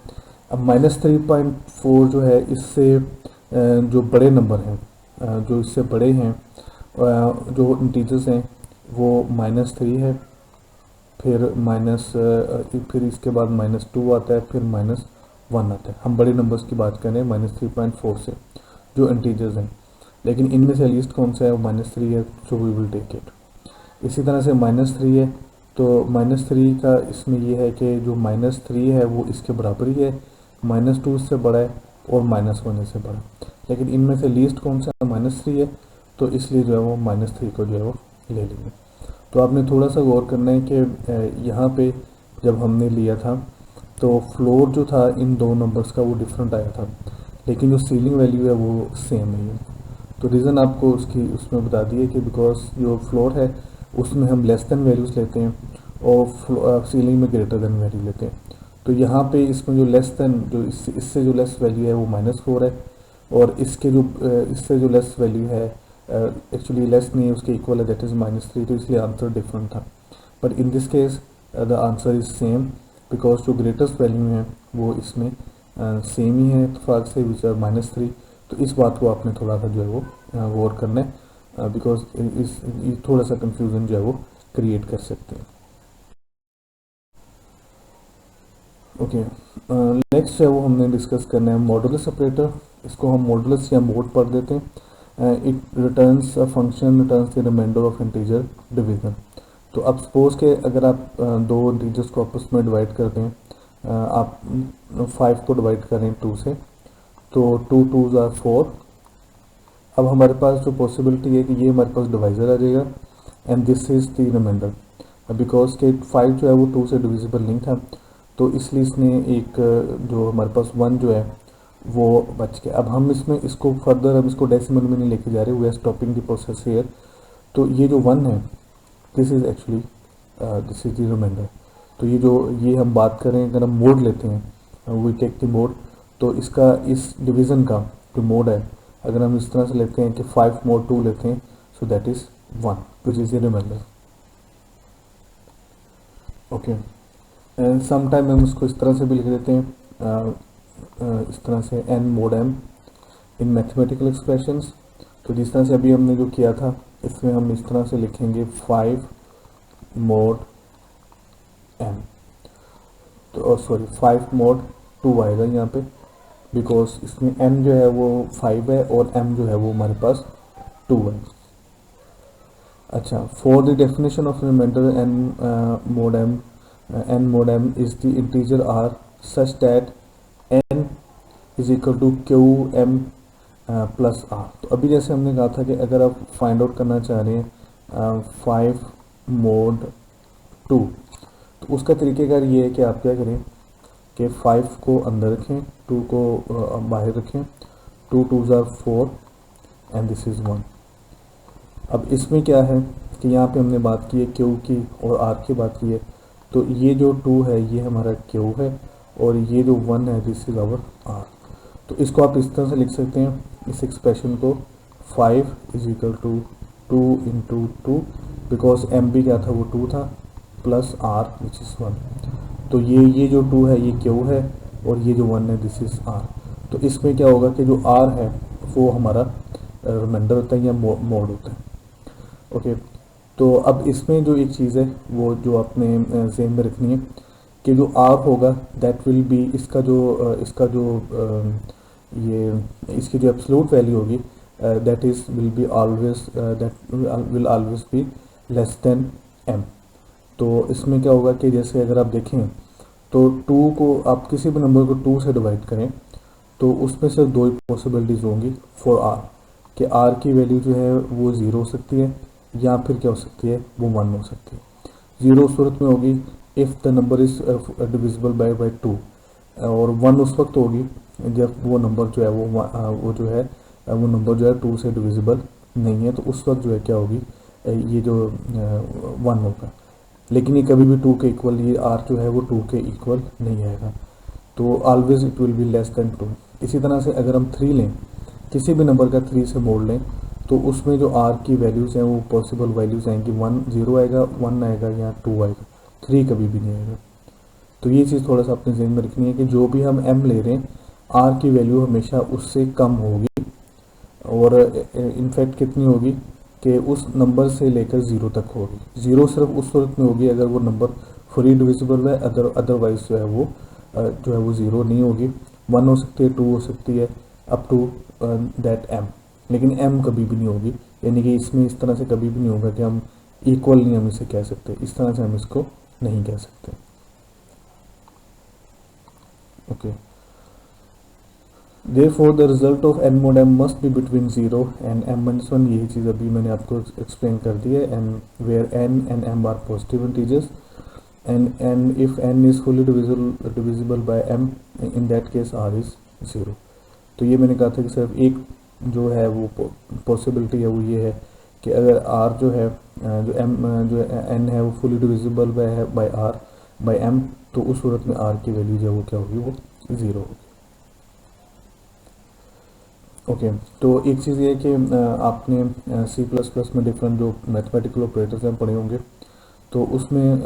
अब -3.4 जो है इससे जो बड़े नंबर हैं, जो इससे बड़े हैं, जो इंटीजर्स हैं वो -3 है, फिर फिर इसके बाद -2 आता है, फिर -1 आता है। हम बड़े नंबर्स की बात करें -3.4 से जो इंटीजर्स हैं, लेकिन इनमें से लीस्ट कौन सा है, वो -3 है। So we will take it. इसी तरह से -3 है, तो -3 का इसमें ये है कि जो -3 है वो इसके बराबर ही है, -2 इससे बड़ा है और -1 इससे बड़ा, लेकिन इनमें से लीस्ट कौन सा -3 है, तो इसलिए जो है वो -3 को जो है वो ले लेंगे। तो आपने थोड़ा सा गौर करना है कि यहाँ पे जब हमने लिया था तो फ्लोर जो था इन दो नंबर्स का वो डिफरेंट आया था, लेकिन जो सीलिंग वैल्यू है वो सेम है। तो रीज़न आपको उसकी उसमें बता दिए कि बिकॉज जो फ्लोर है उसमें हम लेस देन वैल्यूज़ लेते हैं और सीलिंग में ग्रेटर देन वैल्यू लेते हैं। तो यहाँ पे इसमें जो लेस देन, जो इससे जो लेस वैल्यू है वो -4 है, और इसके जो इससे जो लेस वैल्यू है एक्चुअली लेस नहीं है, उसके इक्वल है, दैट इज़ -3, तो इसलिए आंसर डिफरेंट था। But in this case the answer is same, because जो ग्रेटेस्ट वैल्यू है वो इसमें सेम ही है इतफाक से, विच आर -3। तो इस बात को आपने थोड़ा सा जो है वो गौर करना है, बिकॉज इस थोड़ा सा कंफ्यूजन जो है वो क्रिएट कर सकते हैं। ओके, नेक्स्ट है वो हमने डिस्कस करना है मॉडुलस ऑपरेटर। इसको हम मॉडुलस या मोड पढ़ देते हैं। It returns a function returns the remainder of integer division. तो अब सपोज के अगर आप दो इंटीजर्स को आपस में डिवाइड करते हैं, आप 5 को डिवाइड करें 2 से, तो 2 2s आर 4। अब हमारे पास जो पॉसिबिलिटी है कि ये हमारे पास डिवाइजर आ जाएगा and this is the remainder, because के 5 जो है वो 2 से डिविजिबल नहीं था, तो इसलिए इसने एक जो हमारे पास 1 जो है वो बच गया। अब हम इसमें इसको फर्दर हम इसको डेसिमल में नहीं लेके जा रहे, we are stopping the process here. तो ये जो 1 है this is actually this is the remainder. तो ये हम बात करें, अगर हम मोड लेते हैं, वी टेक द मोड, तो इसका इस डिवीज़न का जो मोड है, अगर हम इस तरह से लेते हैं कि 5 मोड 2 लेते हैं, so that is 1 which is the remainder. Okay, and sometime हम इसको इस तरह से भी लिख देते हैं, इस तरह से n mod m इन मैथमेटिकल एक्सप्रेशंस। तो जिस तरह से अभी हमने जो किया था, इसमें हम इस तरह से लिखेंगे 5 mod m, तो सॉरी 5 mod 2 आएगा यहाँ पे, बिकॉज इसमें m जो है वो 5 है और m जो है वो हमारे पास 2 है। अच्छा, for the definition of remainder n mod m is the integer r such that n is equal to q m plus r। तो अभी जैसे हमने कहा था कि अगर आप फाइंड आउट करना चाह रहे हैं 5 mod 2, तो उसका तरीक़ेकार ये है कि आप क्या करें कि 5 को अंदर रखें, 2 को बाहर रखें, 2 2s are 4 and this is 1। अब इसमें क्या है कि यहाँ पे हमने बात की है क्यू की और आर की बात की है, तो ये जो 2 है ये हमारा क्यू है और ये जो 1 है दिस इज आवर आर। तो इसको आप इस तरह से लिख सकते हैं, इस एक्सप्रेशन को 5 is equal to 2 into 2, because m भी क्या था वो 2 था, प्लस आर विच इज़ 1। तो ये जो 2 है ये क्यू है और ये जो 1 है दिस इज़ आर। तो इसमें क्या होगा कि जो आर है वो हमारा रिमाइंडर होता है या मोड होता है। ओके, तो अब इसमें जो एक चीज़ है वो जो आपने ज़हन में रखनी है कि जो आर होगा दैट विल बी, इसका जो ये इसकी जो एब्सोल्यूट वैल्यू होगी that is will be always that will always be less than m. तो इसमें क्या होगा कि जैसे अगर आप देखें तो 2 को आप किसी भी नंबर को 2 से डिवाइड करें तो उसमें सिर्फ दो ही पॉसिबिलिटीज़ होंगी फॉर आर, कि आर की वैल्यू जो है वो 0 हो सकती है या फिर क्या हो सकती है वो 1 हो सकती है। 0 उस सूरत में होगी if the number is divisible by 2, और 1 उस वक्त होगी जब वो नंबर जो है वो जो है वो नंबर जो है 2 से डिविजिबल नहीं है, तो उस वक्त जो है क्या होगी ये जो 1 होगा। लेकिन ये कभी भी 2 के इक्वल, ये आर जो है वो 2 के इक्वल नहीं आएगा, तो always it will be less then 2। इसी तरह से अगर हम 3 लें, किसी भी नंबर का 3 से मोड़ लें, तो उसमें जो आर की वैल्यूज़ हैं वो पॉसिबल वैल्यूज़ आएंगी 1 0 आएगा, 1 आएगा या 2 आएगा, 3 कभी भी नहीं आएगा। तो ये चीज़ थोड़ा सा अपने जहन में रखनी है कि जो भी हम m ले रहे हैं आर की वैल्यू हमेशा उससे कम होगी, और इनफैक्ट कितनी होगी कि उस नंबर से लेकर 0 तक होगी। 0 सिर्फ उस सूरत में होगी अगर वो नंबर फुली डिविजिबल है, अदरवाइज जो है वो 0 नहीं होगी। 1 हो सकती है, 2 हो सकती है, अप टू दैट m, लेकिन m कभी भी नहीं होगी। यानी कि इसमें इस तरह से कभी भी नहीं होगा कि हम इक्वल नहीं हम इसे कह सकते, इस तरह से हम इसको नहीं कह सकते। Okay, therefore the result of n mod m must be between 0 and m-1। यही चीज़ अभी मैंने आपको एक्सप्लेन कर दी है, and where n and m are positive integers, and if n is fully divisible by m, in that case r is 0। तो ये मैंने कहा था कि सिर्फ एक जो है वो पॉसिबिलिटी है वो ये है कि अगर r जो है जो m जो n है वो fully divisible by r by m, तो उस सूरत में r की वैल्यू जो है वो क्या होगी, वो 0 होगी। ओके, तो एक चीज़ ये है कि आपने सी प्लस प्लस में डिफरेंट जो मैथमेटिकल ऑपरेटर्स हैं पढ़े होंगे, तो उसमें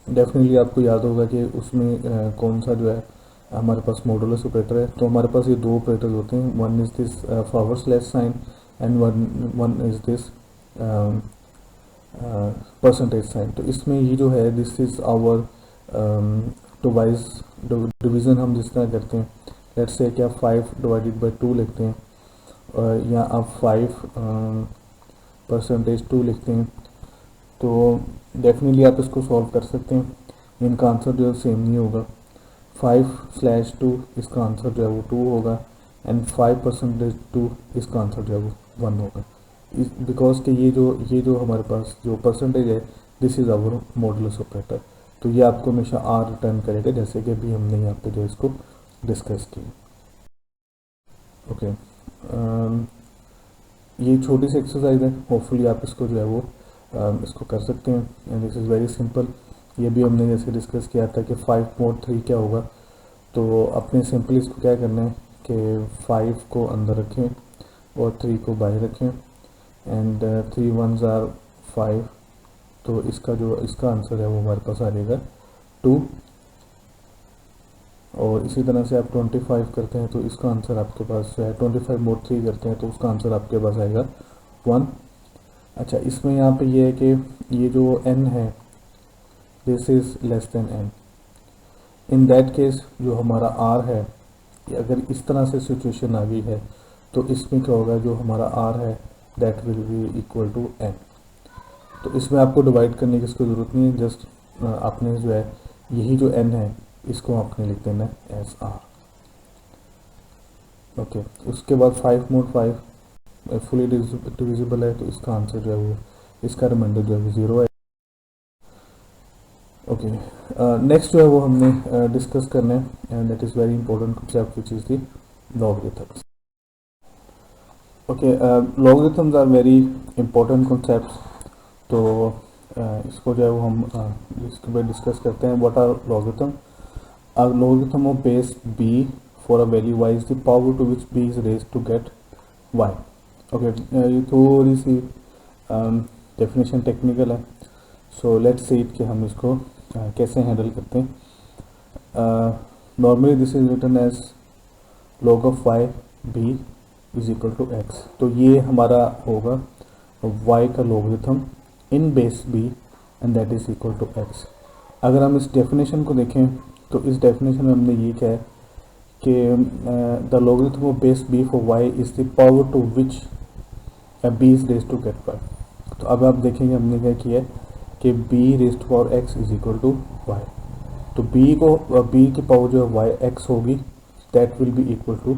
डेफिनेटली आपको याद होगा कि उसमें कौन सा जो है हमारे पास मॉडुलस ऑपरेटर है। तो हमारे पास ये दो ऑपरेटर्स होते हैं, one is this forward slash sign and one is this percentage sign. तो इसमें ये जो है this is our device division हम जिस तरह करते हैं, लेट्स से क्या 5 डिवाइडेड बाई 2 लिखते हैं, या आप 5% 2 लिखते हैं, तो डेफिनेटली आप इसको सॉल्व कर सकते हैं। इनका आंसर जो है सेम नहीं होगा। 5/2 इसका आंसर जो है वो 2 होगा, एंड 5%2 इसका आंसर जो है वो 1 होगा। बिकॉज कि ये जो हमारे पास जो परसेंटेज है this is our modulus operator, तो ये आपको हमेशा आर रिटर्न करेगा, जैसे कि अभी हमने यहाँ पे जो इसको डिस्कस किया। ओके, ये छोटी सी एक्सरसाइज है, होपफुली आप इसको जो है वो इसको कर सकते हैं, and this is very simple. ये भी हमने जैसे डिस्कस किया था कि 5 mod 3 क्या होगा, तो अपने सिंपली इसको क्या करना है कि 5 को अंदर रखें और 3 को बाहर रखें, एंड 3 1s are 5, तो इसका आंसर है वो हमारे पास आ जाएगा 2। और इसी तरह से आप 25 करते हैं तो इसका आंसर आपके पास जो है 25 mod 3 करते हैं तो उसका आंसर आपके पास आएगा 1। अच्छा, इसमें यहाँ पे ये है कि ये जो n है this is less then n। In that case जो हमारा r है, अगर इस तरह से सिचुएशन आ गई है तो इसमें क्या होगा, जो हमारा r है that will be equal to n। तो इसमें आपको डिवाइड करने की इसको ज़रूरत नहीं है, जस्ट आपने जो है यही जो n है इसको आपने लिख देना है एज r। ओके, उसके बाद 5 mod 5 फुली डिविजिबल है, तो इसका आंसर जो है वो इसका रिमाइंडर जो है वो 0 है। ओके, नेक्स्ट जो है वो हमने डिस्कस करना है, and that is very important concept which is the logarithms. Okay, logarithms are very important concept, तो इसको जो है वो हम इसके बाद डिस्कस करते हैं। What are logarithm? A logarithm of base b for a value y is the power to which b is raised to get y। Okay, ये थोड़ी सी डेफिनेशन टेक्निकल है, सो लेट्स सी कि हम इसको कैसे हैंडल करते हैं। Normally this is written as log of y b is equal to x। तो ये हमारा होगा y का logarithm in base b and that is equal to x। अगर हम इस डेफिनेशन को देखें तो इस डेफिनेशन में हमने ये कहा है कि the logarithm of base b for y is the power to which b is raised to get y। तो अब आप देखेंगे हमने क्या किया है कि b raised to power x is equal to y। तो b की पावर जो है y x होगी, that will be equal to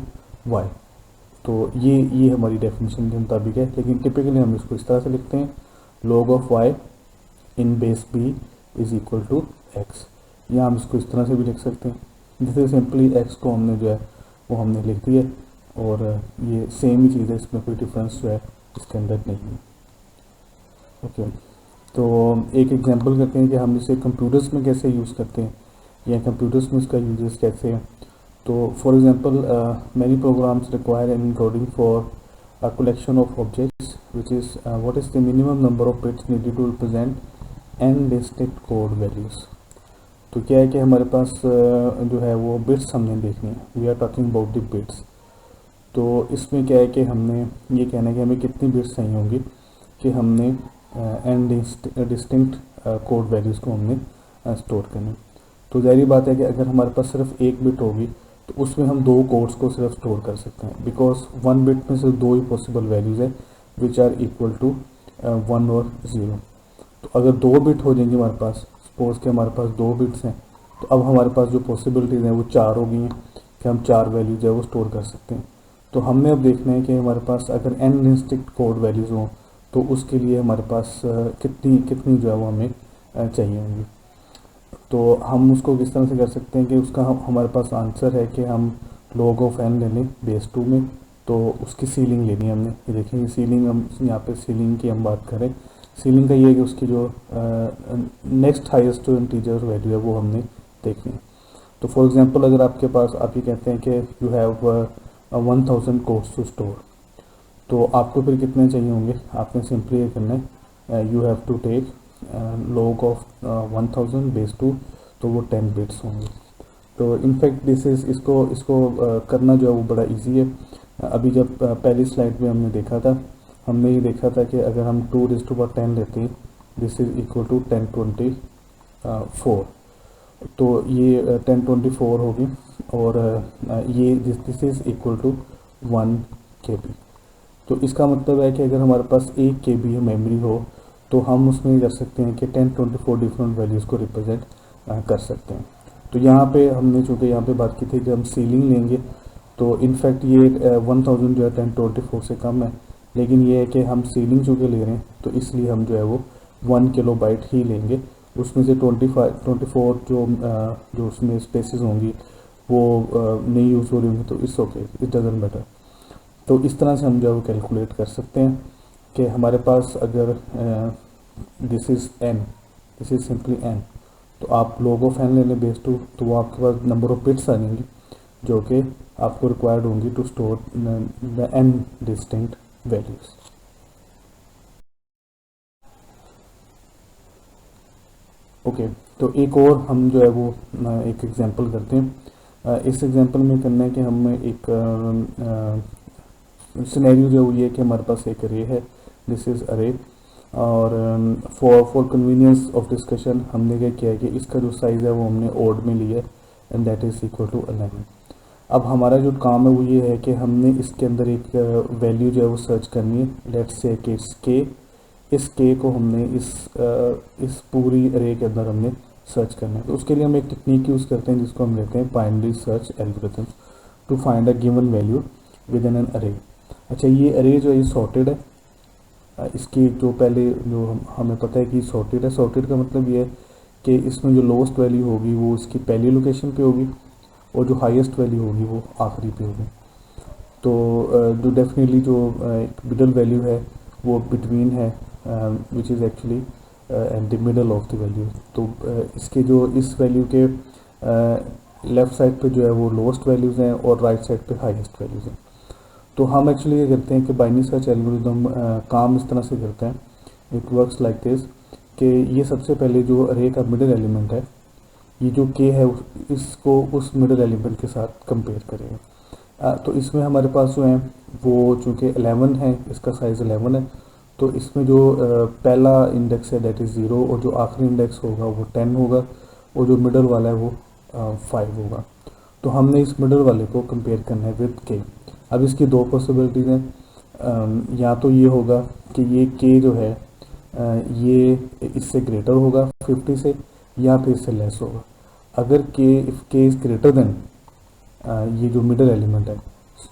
y। तो ये हमारी डेफिनेशन के मुताबिक है, लेकिन टिपिकली हम इसको इस तरह से लिखते हैं, log of y in base b is equal to x, या हम इसको इस तरह से भी लिख सकते हैं। जैसे सिंपली x को हमने जो है वो हमने लिख दिया, और ये सेम ही चीज़ है, इसमें कोई डिफरेंस जो है इसके अंदर नहीं है। ओके, तो एक एग्जांपल करते हैं कि हम इसे कंप्यूटर्स में कैसे यूज़ करते हैं, या कंप्यूटर्स में इसका यूजेस कैसे हैं। तो for example many programs require an encoding for a collection of objects which is what is the minimum number of bits needed to represent n listed code values. तो क्या है कि हमारे पास जो है वो बिट्स हमने देखनी है, we are talking about the bits. तो इसमें क्या है कि हमने ये कहना है कि हमें कितनी बिट्स चाहिए होंगी कि हमने एन डिस्टिंक्ट कोड वैल्यूज़ को हमने स्टोर करना। तो ज़ाहिर बात है कि अगर हमारे पास सिर्फ एक बिट होगी तो उसमें हम दो कोड्स को सिर्फ स्टोर कर सकते हैं, बिकॉज वन बिट में सिर्फ दो ही पॉसिबल वैल्यूज़ है विच आर इक्वल टू 1 और 0। तो अगर दो बिट हो जाएंगे हमारे पास, सपोज के हमारे पास दो बिट्स हैं, तो अब हमारे पास जो पॉसिबिलिटीज़ हैं वो 4 हो गई हैं कि हम 4 वैल्यूज है वो स्टोर कर सकते हैं। तो हमने अब देखना है कि हमारे पास अगर एन डिस्टिंक्ट कोड वैल्यूज़ हों तो उसके लिए हमारे पास कितनी कितनी जो है वो हमें चाहिए होंगी। तो हम उसको किस तरह से कर सकते हैं कि उसका हमारे पास आंसर है कि हम log ऑफ n ले लें बेस 2 में, तो उसकी सीलिंग लेनी है हमने। ये देखेंगे सीलिंग, हम यहाँ पे सीलिंग की हम बात करें, सीलिंग का ये है कि उसकी जो नेक्स्ट हाईएस्ट जो इंटीजर वैल्यू है वो हमने देखनी है। तो फॉर एग्जांपल अगर आपके पास आप ये कहते हैं कि you have 1000 codes to store, तो आपको फिर कितने चाहिए होंगे, आपने सिंपली ये करना है, you have to take log of 1000 base 2, तो वो 10 बिट्स होंगे। तो इनफैक्ट दिस इज इसको करना जो है वो बड़ा इजी है। अभी जब पहली स्लाइड में हमने देखा था, हमने ये देखा था कि अगर हम 2⁻10 लेते हैं, दिस इज इक्वल टू 1024, तो ये 1024 होगी, और ये this is equal to 1 KB। तो इसका मतलब है कि अगर हमारे पास 1 KB मेमोरी हो तो हम उसमें कर सकते हैं कि 1024 डिफरेंट वैल्यूज़ को रिप्रेजेंट कर सकते हैं। तो यहाँ पे हमने चूँकि यहाँ पे बात की थी कि हम सीलिंग लेंगे, तो इनफैक्ट ये 1000 जो है 1024 से कम है, लेकिन ये है कि हम सीलिंग चूँकि ले रहे हैं तो इसलिए हम जो है वो 1 किलोबाइट ही लेंगे। उसमें से 24 जो उसमें स्पेसेस होंगी वो नहीं यूज़ हो रही होंगी, तो it's okay, it doesn't matter. तो इस तरह से हम जो है वो कैलकुलेट कर सकते हैं कि हमारे पास अगर this is n, this is simply n, तो आप log ऑफ n ले लें बेस 2, तो वो आपके पास नंबर ऑफ बिट्स आ जाएंगी जो कि आपको रिक्वायर्ड होंगी to store the n distinct values. Okay, तो एक और हम जो है वो एक एग्जांपल करते हैं। इस एग्जांपल में करना है कि हम एक सिनेरियो जो ये है कि हमारे पास एक अरे है, दिस इज़ अरे, और फॉर कन्वीनियंस ऑफ डिस्कशन हमने क्या किया है कि इसका जो साइज़ है वो हमने ओड में लिया है, and that is equal to 11। अब हमारा जो काम है वो ये है कि हमने इसके अंदर एक वैल्यू जो है वो सर्च करनी है, लेट्स से कि इस के को हमने इस पूरी अरे के अंदर हमने सर्च करना है। तो उसके लिए हम एक टेक्निक यूज़ करते हैं जिसको हम लेते हैं binary search algorithm to find a given value within an array. अच्छा, ये अरे जो है ये सॉर्टेड है, इसकी जो पहले जो हमें पता है कि सॉर्टेड है। सॉर्टेड का मतलब ये है कि इसमें जो लोएस्ट वैल्यू होगी वो इसकी पहली लोकेशन पे होगी, और जो हाईएस्ट वैल्यू होगी वो आखिरी पे होगी। तो जो डेफिनेटली जो एक मिडल वैल्यू है वो बिटवीन है, which is actually at the middle of the value. तो इसके जो इस वैल्यू के लेफ़्ट साइड पे जो है वो लोएस्ट वैल्यूज़ हैं और राइट साइड पे हाईएस्ट वैल्यूज़ हैं। तो हम एक्चुअली ये करते हैं कि बाइनरी सर्च एल्गोरिथम काम इस तरह से करते हैं, इट वर्क्स लाइक दिस, कि ये सबसे पहले जो अरे का मिडिल एलिमेंट है, ये जो के है इसको उस मिडिल एलिमेंट के साथ कंपेयर करेगा। तो इसमें हमारे पास जो है वो चूँकि 11 है, इसका साइज़ 11 है, तो इसमें जो पहला इंडेक्स है दैट इज़ 0, और जो आखिरी इंडेक्स होगा वो 10 होगा, और जो मिडल वाला है वो 5 होगा। तो हमने इस मिडल वाले को कंपेयर करना है विद के। अब इसकी दो पॉसिबिलिटीज़ हैं, या तो ये होगा कि ये के जो है ये इससे ग्रेटर होगा 50 से, या फिर इससे लेस होगा। अगर के इफ़ के इज़ ग्रेटर देन ये जो मिडल एलिमेंट है,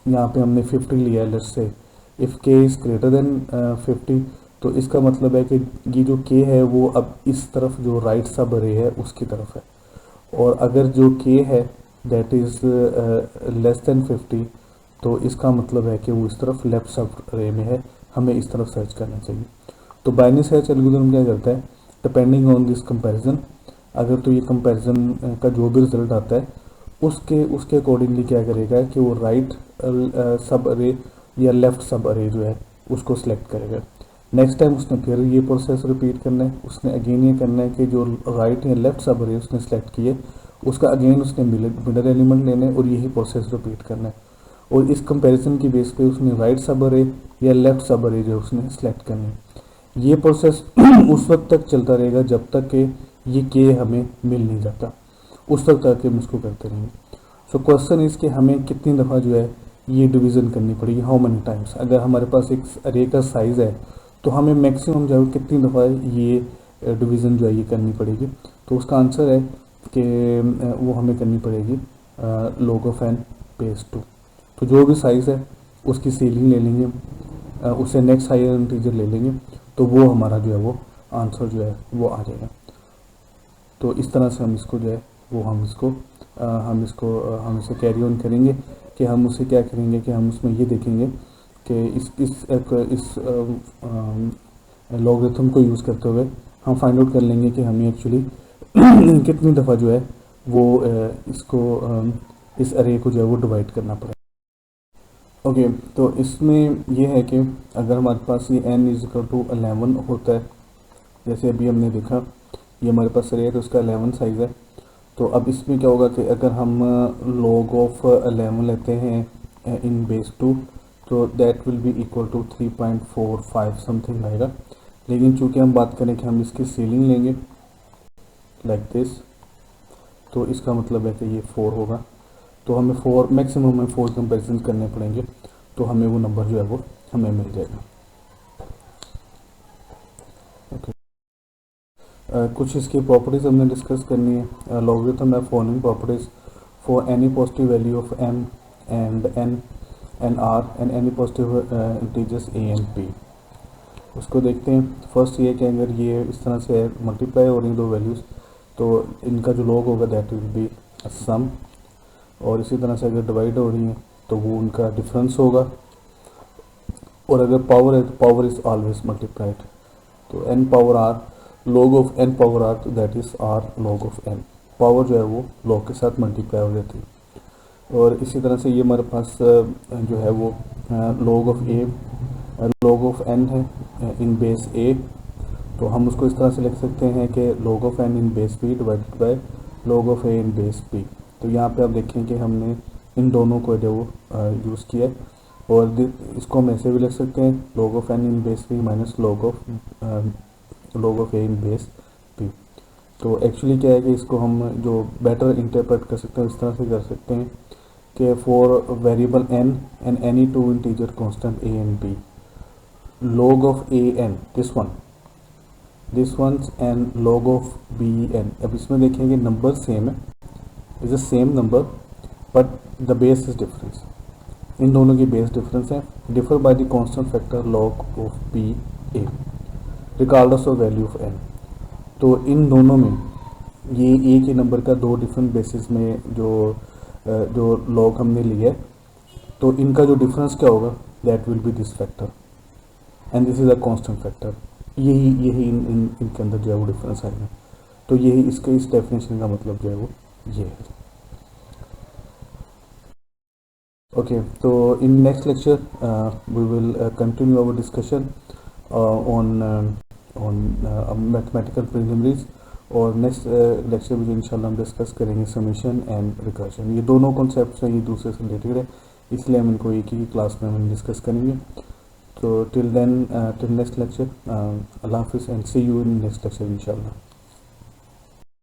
यहाँ पे हमने 50 लिया है, लेट्स से इफ़ के इज़ ग्रेटर देन 50, तो इसका मतलब है कि ये जो के है वो अब इस तरफ जो राइट सब अरे है उसकी तरफ है, और अगर जो के है दैट इज़ लेस देन 50, तो इसका मतलब है कि वो इस तरफ लेफ्ट सब अरे में है, हमें इस तरफ सर्च करना चाहिए। तो बाइनरी सर्च एल्गोरिथम क्या करता है, डिपेंडिंग ऑन दिस कंपैरिजन, अगर तो ये कंपैरिजन का जो भी रिजल्ट आता है उसके उसके अकॉर्डिंगली क्या करेगा कि वो राइट सब अरे या लेफ्ट सब अरे जो है उसको सिलेक्ट करेगा। नेक्स्ट टाइम उसने फिर ये प्रोसेस रिपीट करना है, उसने अगेन ये करना है कि जो राइट या लेफ्ट सब अरे उसने सेलेक्ट किए उसका अगेन उसने मिडल एलिमेंट लेना है और यही प्रोसेस रिपीट करना है, और इस कंपैरिजन की बेस पे उसने राइट सब अरे या लेफ्ट सब अरे जो उसने सेलेक्ट करनी है। ये प्रोसेस उस वक्त तक चलता रहेगा जब तक कि ये के हमें मिल नहीं जाता, उस वक्त तक हम इसको करते रहेंगे। सो क्वेश्चन इज कि हमें कितनी दफ़ा जो है ये डिवीज़न करनी पड़ेगी, हाउ मनी टाइम्स। अगर हमारे पास एक अरे का साइज़ है तो हमें मैक्सिमम जो है कितनी दफ़ा ये डिवीज़न जो है ये करनी पड़ेगी, तो उसका आंसर है कि वो हमें करनी पड़ेगी log ऑफ n बेस 2। तो जो भी साइज़ है उसकी सीलिंग ले लेंगे, उससे नेक्स्ट हायर इंटीजर ले लेंगे, तो वो हमारा जो है वो आंसर जो है वो आ जाएगा। तो इस तरह से हम इसको जो है वो हम इसे कैरी ऑन करेंगे कि हम उसे क्या करेंगे कि हम उसमें ये देखेंगे कि इस लॉगरिथम को यूज़ करते हुए हम फाइंड आउट कर लेंगे कि हमें एक्चुअली कितनी दफ़ा जो है वो इस अरे को जो है वो डिवाइड करना पड़ेगा। ओके, तो इसमें ये है कि अगर हमारे पास ये n इज इक्वल टू 11 होता है, जैसे अभी हमने देखा ये हमारे पास अरे है तो उसका 11 साइज़ है, तो अब इसमें क्या होगा कि अगर हम log ऑफ 11 लेते हैं इन बेस 2, तो that will be equal to 3.45 something आएगा। लेकिन चूंकि हम बात करें कि हम इसकी सीलिंग लेंगे लाइक दिस, तो इसका मतलब है कि ये 4 होगा, तो हमें 4 मैक्सिमम में 4 कंपेरिजन करने पड़ेंगे, तो हमें वो नंबर जो है वो हमें मिल जाएगा। ओके, कुछ इसकी प्रॉपर्टीज़ हमने डिस्कस करनी है। लॉगरिथम है following properties for any positive value of m and n and r and any positive integers a and p। उसको देखते हैं। फर्स्ट ये कि अगर ये इस तरह से मल्टीप्लाई हो रही दो वैल्यूज़, तो इनका जो लॉग होगा दैट विल बी सम, और इसी तरह से अगर डिवाइड हो रही हैं तो वो उनका डिफरेंस होगा, और अगर पावर है तो पावर इज़ ऑलवेज मल्टीप्लाइड, तो n power r log of n power r that is r log of n, power जो है वो log के साथ मल्टीप्लाई हो जाती है। और इसी तरह से ये हमारे पास जो है वो log of a log of n है इन बेस a, तो हम उसको इस तरह से लिख सकते हैं कि log of n in base b divided by log of a in base b। तो यहाँ पे आप देखें कि हमने इन दोनों को जो यूज़ किया है, और इसको हम ऐसे भी लिख सकते हैं log of n in base b minus log of a in base b। तो एक्चुअली क्या है कि इसको हम जो बेटर इंटरप्रेट कर सकते हैं इस तरह से कर सकते हैं कि for variable n and any two integer constant a and b, log of a n this ones and log of b n। अब इसमें देखेंगे नंबर सेम है, is the same number but the base is difference, इन दोनों की base difference है, differ by the constant factor log of b a regardless of value of n। तो इन दोनों में ये एक ही नंबर का दो डिफरेंट बेसिस में जो log हमने लिया है, तो इनका जो डिफरेंस क्या होगा that will B this factor and this is a constant factor, यही इनके अंदर जो है वो डिफरेंस आएगा। तो यही इसके इस डेफिनेशन का मतलब जो है वो ये है। ओके, तो in next lecture we will continue our discussion on mathematical preliminaries, और नेक्स्ट लेक्चर में जो इंशाल्लाह हम डिस्कस करेंगे समेशन एंड रिकर्शन। ये दोनों कॉन्सेप्ट्स हैं, ये दूसरे से रिलेटेड है, इसलिए हम इनको एक ही क्लास में हम डिस्कस करेंगे। तो till then till next lecture, अल्लाह हाफिज़ and see you in next lecture इंशाल्लाह।